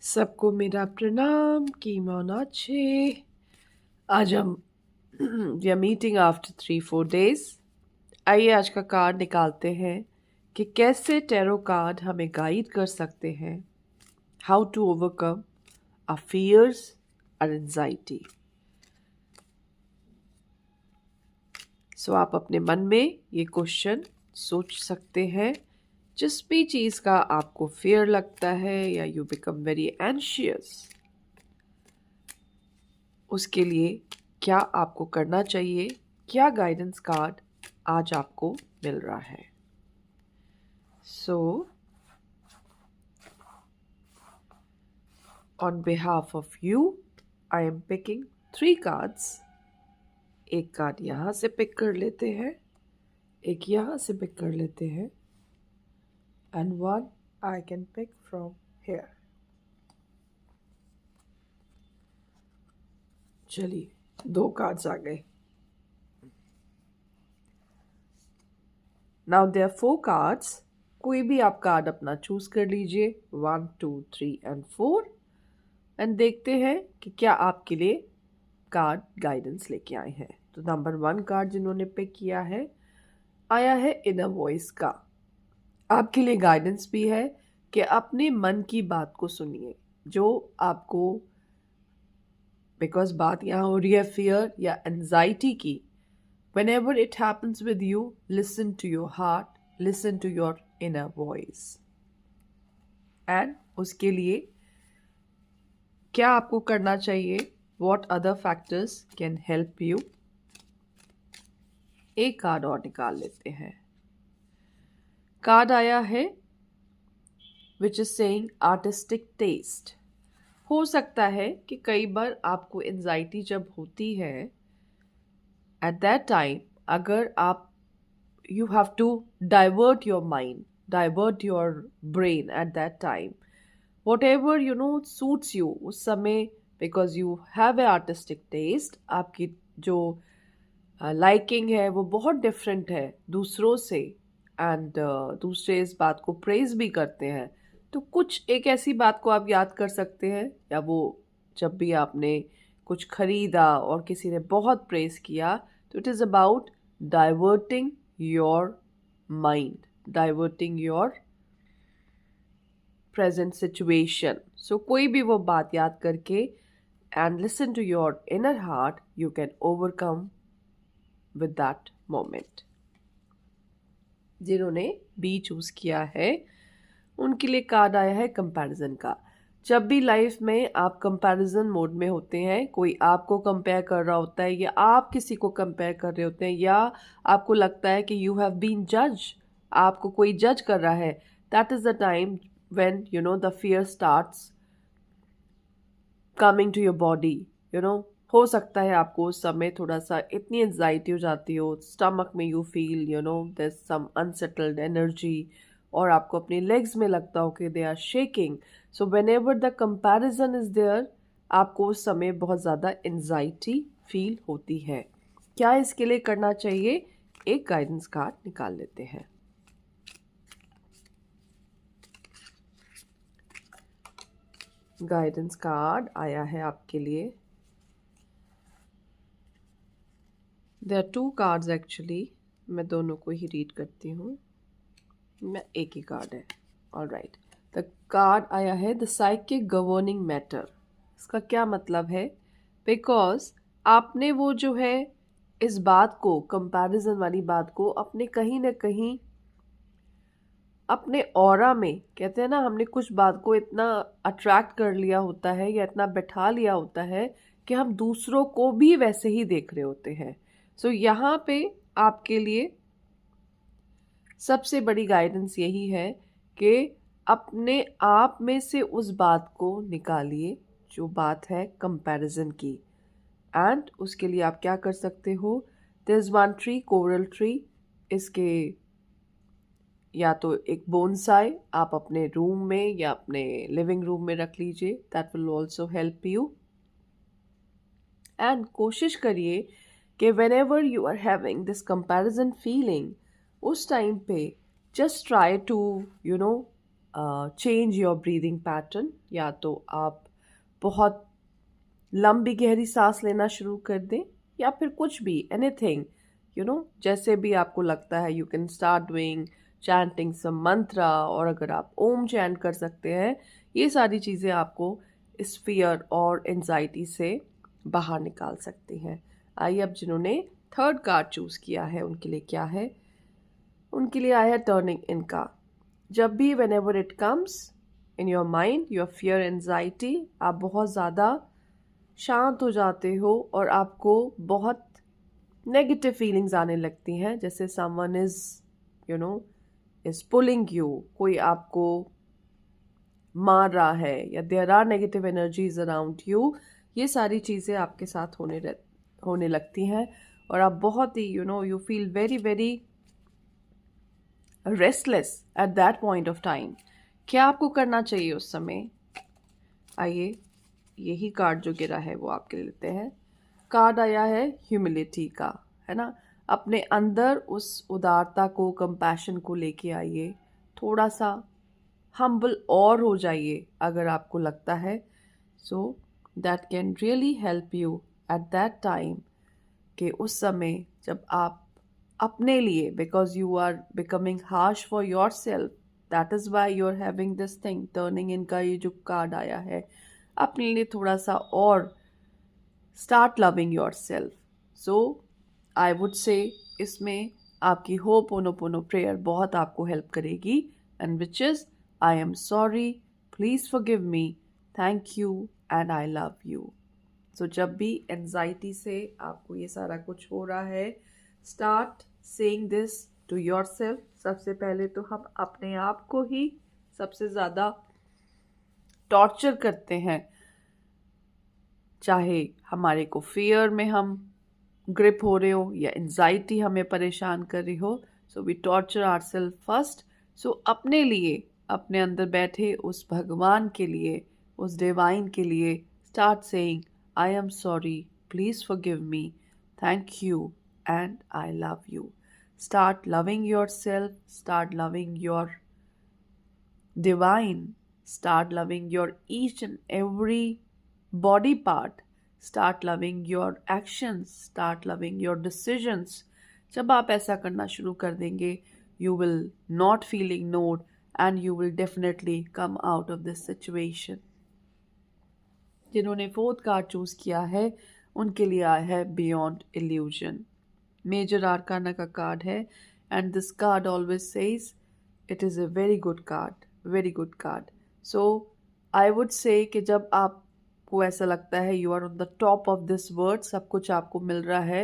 सबको मेरा प्रणाम की मोनाचे। आज हम we are meeting after 3-4 days। आइए आज का कार्ड निकालते हैं कि कैसे टैरो कार्ड हमें गाइड कर सकते हैं how to overcome our fears और एंजाइटी। सो आप अपने मन में ये क्वेश्चन सोच सकते हैं। जिस भी चीज़ का आपको फियर लगता है या यू बिकम वेरी एंशियस, उसके लिए क्या आपको करना चाहिए, क्या गाइडेंस कार्ड आज आपको मिल रहा है। So on behalf of you I am picking 3 cards. एक कार्ड यहाँ से पिक कर लेते हैं, एक यहाँ से पिक कर लेते हैं, and one I can pick from here. चलिए 2 कार्ड्स आ गए। Now there 4 cards. कोई भी आप कार्ड अपना चूज कर लीजिए, 1, 2, 3 एंड 4, एंड देखते हैं कि क्या आपके लिए कार्ड गाइडेंस लेके आए हैं। तो नंबर 1 कार्ड जिन्होंने पिक किया है, आया है इनर वॉइस का। आपके लिए गाइडेंस भी है कि अपने मन की बात को सुनिए, जो आपको, बिकॉज बात यहाँ हो रही है फियर या एंजाइटी की। Whenever it happens with you, listen to your heart, listen to your inner voice. And उसके लिए क्या आपको करना चाहिए? What other factors can help you? एक कार्ड और निकाल लेते हैं। कार्ड आया है which is saying artistic taste. हो सकता है कि कई बार आपको एंजाइटी जब होती है, at that time अगर आप you have to divert your mind, divert your brain at that time, whatever suits you उस समय, because you have a artistic taste, आपकी जो लाइकिंग है वो बहुत डिफरेंट है दूसरों से, एंड दूसरे इस बात को प्रेज भी करते हैं। तो कुछ एक ऐसी बात को आप याद कर सकते हैं, या वो जब भी आपने कुछ खरीदा और किसी ने बहुत प्रेज किया, तो it is about diverting your mind, diverting your present situation. So कोई भी वो बात याद करके and listen to your inner heart, you can overcome with that moment. जिन्होंने बी चूज किया है उनके लिए कार्ड आया है कंपैरिजन का। जब भी लाइफ में आप कंपैरिजन मोड में होते हैं, कोई आपको कंपेयर कर रहा होता है या आप किसी को कंपेयर कर रहे होते हैं, या आपको लगता है कि यू हैव बीन जज, आपको कोई जज कर रहा है, that is the time when the fear starts coming to your body. हो सकता है आपको उस समय थोड़ा सा इतनी एंजाइटी हो जाती हो, स्टमक में you feel there some unsettled energy, और आपको अपनी लेग्स में लगता हो कि they are shaking. So whenever the comparison is there, आपको उस समय बहुत ज़्यादा एंजाइटी फील होती है। क्या इसके लिए करना चाहिए? एक गाइडेंस कार्ड निकाल लेते हैं। गाइडेंस कार्ड आया है आपके लिए। देयर आर 2 कार्ड्स एक्चुअली, मैं दोनों को ही रीड करती हूँ, मैं एक ही कार्ड है। ऑलराइट, द कार्ड आया है द साइकिक गवर्निंग मैटर। इसका क्या मतलब है? बिकॉज आपने वो जो है इस बात को, कंपैरिजन वाली बात को, अपने कहीं ना कहीं अपने ऑरा में, कहते हैं ना, हमने कुछ बात को इतना अट्रैक्ट कर लिया होता है या इतना बैठा लिया होता है कि हम दूसरों को भी वैसे ही देख रहे होते हैं। सो यहाँ पे आपके लिए सबसे बड़ी गाइडेंस यही है कि अपने आप में से उस बात को निकालिए जो बात है कंपैरिजन की। एंड उसके लिए आप क्या कर सकते हो? There is one tree, coral tree. इसके या तो एक बोनसाई आप अपने रूम में या अपने लिविंग रूम में रख लीजिए, that will also help you. And कोशिश करिए कि whenever you are having this comparison feeling, उस टाइम पे just try to change your breathing pattern, या तो आप बहुत लंबी गहरी सांस लेना शुरू कर दें, या फिर कुछ भी एनीथिंग जैसे भी आपको लगता है। You can start doing chanting some mantra, और अगर आप ओम चैंट कर सकते हैं, ये सारी चीज़ें आपको इस फियर और एंजाइटी से बाहर निकाल सकती हैं। आइए अब जिन्होंने थर्ड कार्ड चूज़ किया है उनके लिए क्या है। उनके लिए आया है टर्निंग इन का। जब भी when ever it comes in your mind your fear anxiety, आप बहुत ज़्यादा शांत हो जाते हो और आपको बहुत नेगेटिव फीलिंग्स आने लगती हैं, जैसे समवन इज पुलिंग यू, कोई आपको मार रहा है, या there are negative energies around you. ये सारी चीज़ें आपके साथ होने लगती हैं और आप बहुत ही you feel very very restless at that point of time. क्या आपको करना चाहिए उस समय? आइए यही कार्ड जो गिरा है वो आपके लिए लेते हैं। कार्ड आया है ह्यूमिलिटी का, है ना। अपने अंदर उस उदारता को, कंपैशन को लेके आइए, थोड़ा सा हम्बल और हो जाइए अगर आपको लगता है। So that can really help you at that time, कि उस समय जब आप अपने लिए, because you are becoming harsh for yourself, that is why you are having this thing. Turning इनका ये जो कार्ड आया है, अपने लिए थोड़ा सा और start loving yourself. So I would say इसमें आपकी होपोनोपोनो प्रेयर बहुत आपको हेल्प करेगी, and which is I am sorry, please forgive me, thank you and I love you. So जब भी एंजाइटी से आपको ये सारा कुछ हो रहा है, start saying this to yourself. सबसे पहले तो हम अपने आप को ही सबसे ज़्यादा टॉर्चर करते हैं, चाहे हमारे को फियर में हम ग्रिप हो रहे हो या एंजाइटी हमें परेशान कर रही हो। So we torture our self first. So अपने लिए, अपने अंदर बैठे उस भगवान के लिए, उस डिवाइन के लिए start saying I am sorry, please forgive me, thank you and I love you. Start loving yourself, start loving your divine, start loving your each and every body part, start loving your actions, start loving your decisions. जब आप ऐसा करना शुरू कर देंगे, you will not feel ignored and you will definitely come out of this situation. जिन्होंने fourth card choose किया है उनके लिए आया है बियॉन्ड इल्यूजन। मेजर आर्काना का कार्ड है, and this card always says it is a very good card, very good card. So I would say कि जब आपको ऐसा लगता है you are on the top of this world, सब कुछ आपको मिल रहा है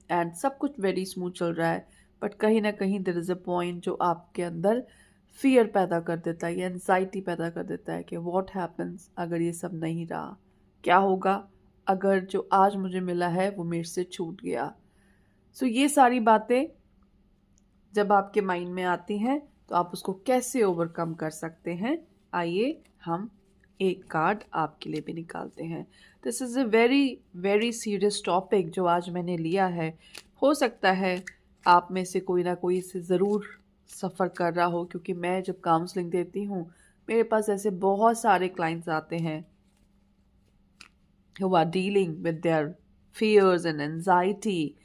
एंड सब कुछ वेरी स्मूथ चल रहा है, बट कहीं ना कहीं देयर इज़ अ पॉइंट जो आपके अंदर फियर पैदा कर देता है या एंजाइटी पैदा कर देता है कि व्हाट हैपन्स अगर ये सब नहीं रहा, क्या होगा अगर जो आज मुझे मिला है वो मेरे से छूट गया। सो ये सारी बातें जब आपके माइंड में आती हैं तो आप उसको कैसे ओवरकम कर सकते हैं, आइए हम एक कार्ड आपके लिए भी निकालते हैं। This is a very very serious topic जो आज मैंने लिया है। हो सकता है आप में से कोई ना कोई इससे ज़रूर सफ़र कर रहा हो, क्योंकि मैं जब काउंसलिंग देती हूँ मेरे पास ऐसे बहुत सारे क्लाइंट्स आते हैं who are dealing with their fears and anxiety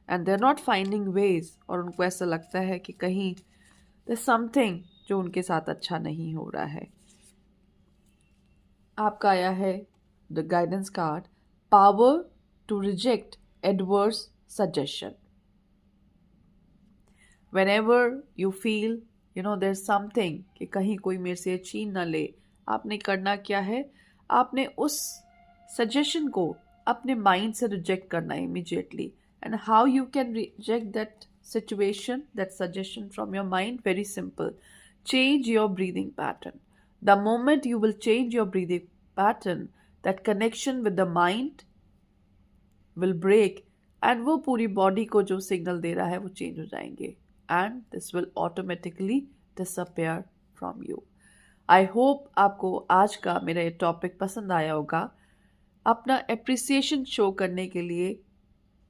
and they're not finding ways, और उनको ऐसा लगता है कि कहीं there's something जो उनके साथ अच्छा नहीं हो रहा है। आपका आया है the guidance card, power to reject adverse suggestion. whenever you feel there's something कि कहीं कोई मेरे से छीन ना ले, आपने करना क्या है, आपने उस सजेशन को अपने माइंड से रिजेक्ट करना है immediately. And how you can reject that situation, that suggestion from your mind? Very simple, change your breathing pattern. The moment you will change your breathing pattern, that connection with the mind will break, and वो पूरी body को जो signal दे रहा है वो change हो जाएंगे, and this will automatically disappear from you. I hope आपको आज का मेरा ये टॉपिक पसंद आया होगा। अपना एप्रिसिएशन शो करने के लिए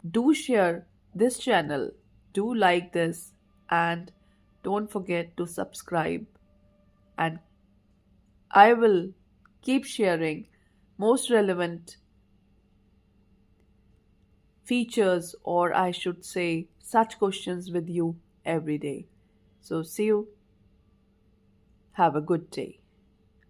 do share this channel, do like this, and don't forget to subscribe and I will keep sharing most relevant features, or I should say, such questions with you every day. So, see you. Have a good day.